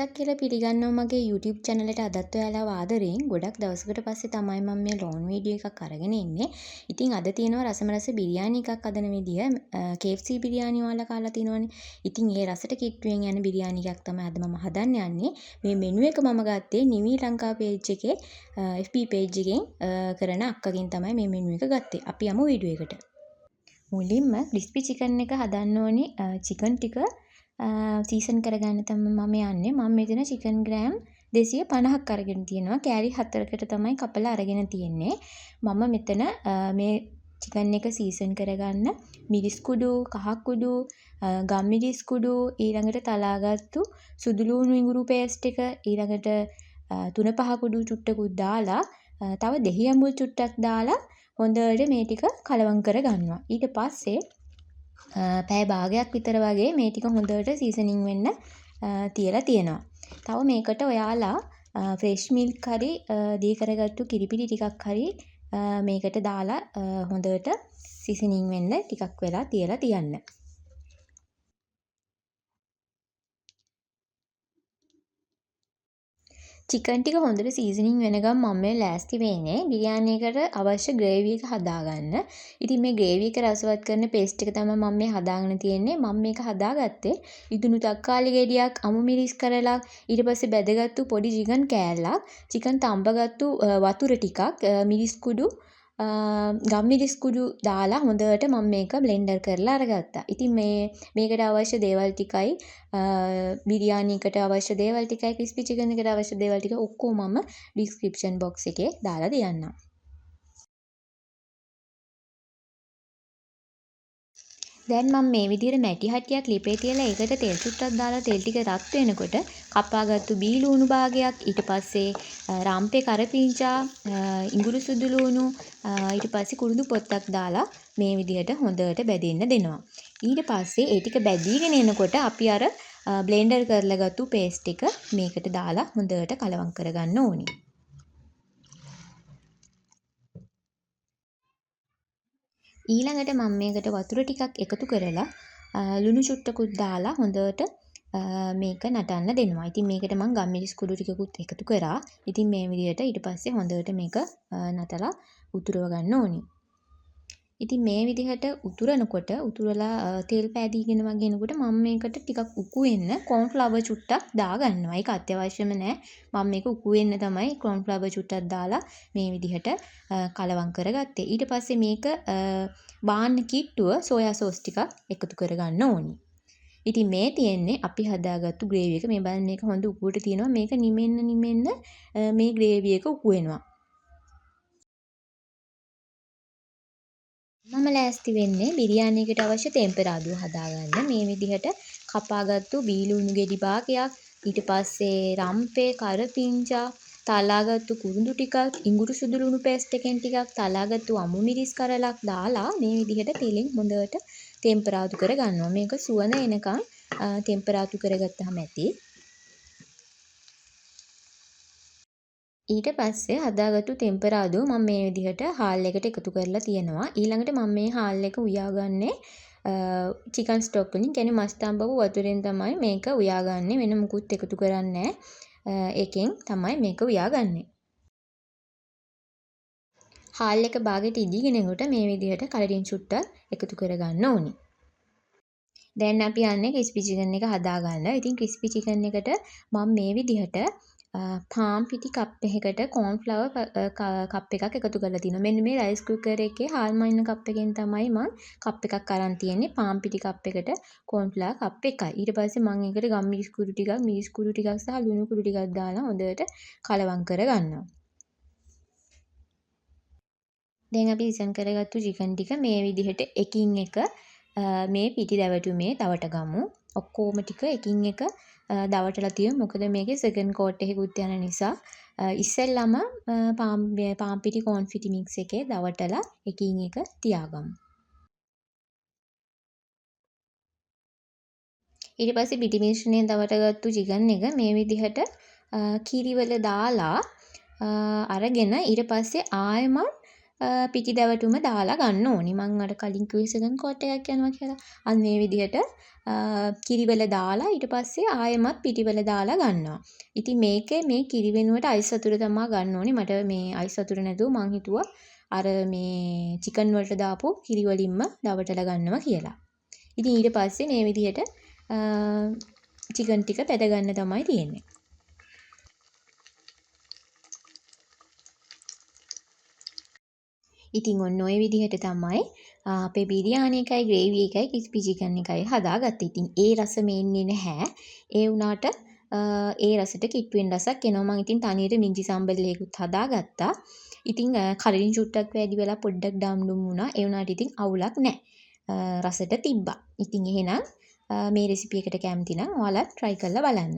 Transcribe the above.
දවසක් කියලා පිළිගන්නවා මගේ YouTube channel එකට අදත් ඔයාලව ආදරෙන්. ගොඩක් දවසකට පස්සේ තමයි මම මේ ලෝන් වීඩියෝ එකක් අරගෙන ඉන්නේ. ඉතින් අද තියෙනවා රස බිරියානි එකක් හදන විදිය. KFC බිරියානි ඔයාලා කාලා තියෙනවනේ. ඉතින් ඒ රසට කිට්ටුවෙන් යන බිරියානි එකක් තමයි අද මම හදන්න යන්නේ. මේ මෙනු එක මම ගත්තේ නිවි ලංකා page එකේ FB page එකෙන් කරන අක්කගෙන් තමයි මේ මෙනු එක ගත්තේ. අපි යමු වීඩියෝ එකට. මුලින්ම ක්‍රිස්පි චිකන් එක හදන්න ඕනේ චිකන් ටික සීසන් කරගන්න තමයි මම යන්නේ. මම මෙතන චිකන් ග්‍රෑම් 250ක් අරගෙන තියෙනවා. කෑලි 4කට තමයි කපලා අරගෙන තියෙන්නේ. මම මෙතන මේ චිකන් එක සීසන් කරගන්න මිරිස් කුඩු, කහ කුඩු, ගම්මිරිස් කුඩු, ඊළඟට තලාගත්තු සුදු ලුණු ඉඟුරු පේස්ට් එක, ඊළඟට 3-5 කුඩු චුට්ටකුත් දාලා තව දෙහි අඹුල් චුට්ටක් දාලා හොඳට මේ ටික කලවම් කරගන්නවා. ඊට පස්සේ පැය භාගයක් විතර වගේ මේ ටික හොඳට සීසනින් වෙන්න තියලා තියෙනවා. තව මේකට ඔයාලා ෆ්‍රෙෂ් මිල්ක් හරි දී කරගත්තු කිරිපිටි ටිකක් හරි මේකට දාලා හොඳට සීසනින් වෙන්න ටිකක් වෙලා තියලා තියන්න. චිකන් ටික හොඳට සීසනින් වෙනකම් මම මේ ලෑස්ති වෙන්නේ බිරියානි එකට අවශ්‍ය ග්‍රේවි එක හදාගන්න. ඉතින් මේ ග්‍රේවි එක රසවත් කරන පේස්ට් එක තමයි මම මේ හදාගෙන තියෙන්නේ. මම මේක හදාගත්තේ ඉදුණු තක්කාලි ගෙඩියක්, අමු මිරිස් කරලා, ඊට පස්සේ බැදගත්තු පොඩි චිකන් කෑල්ලක්, චිකන් තඹගත්තු වතුර ටිකක්, මිරිස් කුඩු, ගම්මිරිස් කුඩු දාලා හොඳට මම මේක බ්ලෙන්ඩර් කරලා අරගත්තා. ඉතින් මේකට අවශ්‍ය දේවල් ටිකයි බිරියානි එකට අවශ්‍ය දේවල් ටිකයි ක්‍රිස්පි චිකන් එකට අවශ්‍ය දේවල් ටික ඔක්කොම මම ඩිස්ක්‍රිප්ෂන් බොක්ස් එකේ දාලා දෙන්නම්. දැන් මම මේ විදිහට මැටි හටියක් ලිපේ තියලා ඒකට තෙල් චුට්ටක් දාලා තෙල් ටික රත් වෙනකොට කපාගත්තු බීලුණු භාගයක්, ඊට පස්සේ රාම්පේ කරපිංචා, ඉඟුරු සුදු ලුණු, ඊට පස්සේ කුරුඳු පොත්තක් දාලා මේ විදිහට හොඳට බැදෙන්න දෙනවා. ඊට පස්සේ ඒ ටික බැදීගෙන එනකොට අපි අර බ්ලෙන්ඩර් කරලා ගත්තු පේස්ට් එක මේකට දාලා හොඳට කලවම් කරගන්න ඕනේ. ඊළඟට මම මේකට වතුර ටිකක් එකතු කරලා ලුණු චුට්ටකුත් දාලා හොඳට මේක නටන්න දෙනවා. ඉතින් මේකට මම ගම්මිරිස් කුඩු ටිකකුත් එකතු කරා. ඉතින් මේ විදිහට ඊට පස්සේ හොඳට මේක නටලා උතුරව ගන්න ඕනේ. ඉතින් මේ විදිහට උතුරනකොට උතුරලා තෙල් පෑදීගෙන වගේ එනකොට මම මේකට ටිකක් උකු වෙන්න කෝන්ෆ්ලවර් චුට්ටක් දාගන්නවා. ඒක අත්‍යවශ්‍යම නෑ. මම මේක උකු වෙන්න තමයි කෝන්ෆ්ලවර් චුට්ටක් දාලා මේ විදිහට කලවම් කරගත්තේ. ඊට පස්සේ මේක බාන්න කිට්ටුව සෝයා සෝස් ටිකක් එකතු කරගන්න ඕනි. ඉතින් මේ තියෙන්නේ අපි හදාගත්තු ග්‍රේවි එක. මේ බලන්න මේක හොඳ උකුවට තියෙනවා. මේක නිමෙන්න මේ ග්‍රේවි එක උකු වෙනවා. මම ලෑස්ති වෙන්නේ බිරියානි එකට අවශ්‍ය තෙම්පරාදුව හදාගන්න. මේ විදිහට කපාගත්තු බීලුණු ගෙඩි භාගයක්, ඊට පස්සේ රම්පේ කරපිංචා, තලාගත්තු කුරුඳු ටිකක්, ඉඟුරු සුදු ලුණු පේස්ට් එකෙන් ටිකක්, තලාගත්තු අමු මිරිස් කරලක් දාලා මේ විදිහට තෙලින් හොඳට තෙම්පරාදු කරගන්නවා. මේක සුවඳ එනකන් තෙම්පරාදු කරගත්තාම ඇති. ඊට පස්සේ හදාගත්තු තෙම්පරාදුව මම මේ විදිහට හාල් එකට එකතු කරලා තියෙනවා. ඊළඟට මම මේ හාල් එක උයාගන්නේ චිකන් ස්ටොක් වලින්. කියන්නේ මස් තඹපු වතුරෙන් තමයි මේක උයාගන්නේ. වෙන මුකුත් එකතු කරන්නේ නැහැ. ඒකෙන් තමයි මේක උයාගන්නේ. හාල් එක බාගෙට ඉදීගෙන එනකොට මේ විදිහට කලරින් චුට්ටක් එකතු කරගන්න ඕනි. දැන් අපි යන්නේ ක්‍රිස්පි චිකන් එක හදාගන්න. ඉතින් ක්‍රිස්පි චිකන් එකට මම මේ විදිහට පාන් පිටි කප් එකකට කෝන්ෆ්ලවර් කප් එකක් එකතු කරලා තිනවා. මෙන්න මේ රයිස් කුකර් එකේ හාල් මයින්න කප් එකෙන් තමයි මම කප් එකක් අරන් තියෙන්නේ. පාන් පිටි කප් එකට කෝන්ෆ්ලවර් කප් එකයි. ඊට පස්සේ මම ඒකට ගම්මිරිස් කුඩු ටිකක්, මිරිස් කුඩු ටිකක් සහ ලුණු කුඩු ටිකක් දාලා හොඳට කලවම් කරගන්නවා. දැන් අපි ඉසන් කරගත්තු චිකන් ටික මේ විදිහට එකින් එක මේ පිටි දැවටුමේ දවට ගමු. ඔක්කොම ටික එකින් එක දවටලා තියමු. මොකද මේකේ සෙකන්ඩ් කෝට් එකකුත් යන නිසා ඉස්සෙල්ලම පාන් පිටි කොන්ෆිටි මික්ස් එකේ දවටලා එකින් එක තියාගමු. ඊට පස්සේ පිටි මිශ්‍රණයෙන් දවටගත්තු චිකන් එක මේ විදිහට කිරිවල දාලා අරගෙන ඊට පස්සේ ආයෙමත් පිටි දැවටුම දාලා ගන්න ඕනි. මම අර කලින් කිව්වේ සෙකන්ඩ් කෝට් එකක් යනවා කියලා. අන්න මේ විදිහට කිරිවල දාලා ඊට පස්සේ ආයෙමත් පිටිවල දාලා ගන්නවා. ඉතින් මේකේ මේ කිරි වෙනුවට අයිස් වතුර තමයි ගන්න ඕනේ. මට මේ අයිස් වතුර නැතුව මං හිතුවා අර මේ චිකන් වලට දාපු කිරි වලින්ම දවටලා ගන්නවා කියලා. ඉතින් ඊට පස්සේ මේ විදිහට චිකන් ටික පැද ගන්න තමයි තියෙන්නේ. ඉතින් ඔන්න ඔය විදිහට තමයි අපේ බිරියානි එකයි ග්‍රේවි එකයි ක්‍රිස්පි චිකන් එකයි හදාගත්තේ. ඉතින් ඒ රස මේ එන්නේ නැහැ. ඒ වුණාට ඒ රසට කිට්ටු වෙන රසක් එනවා. මම ඉතින් තනියට මිංචි සම්බල්ලේකුත් හදාගත්තා. ඉතින් කලින් චුට්ටක් වැඩි වෙලා පොඩ්ඩක් ඩම්ඩුම් වුණා. ඒ වුණාට ඉතින් අවුලක් නැහැ. රසට තිබ්බා. ඉතින් එහෙනම් මේ රෙසිපි එකට කැමති නම් ඔයාලා try කරලා බලන්න.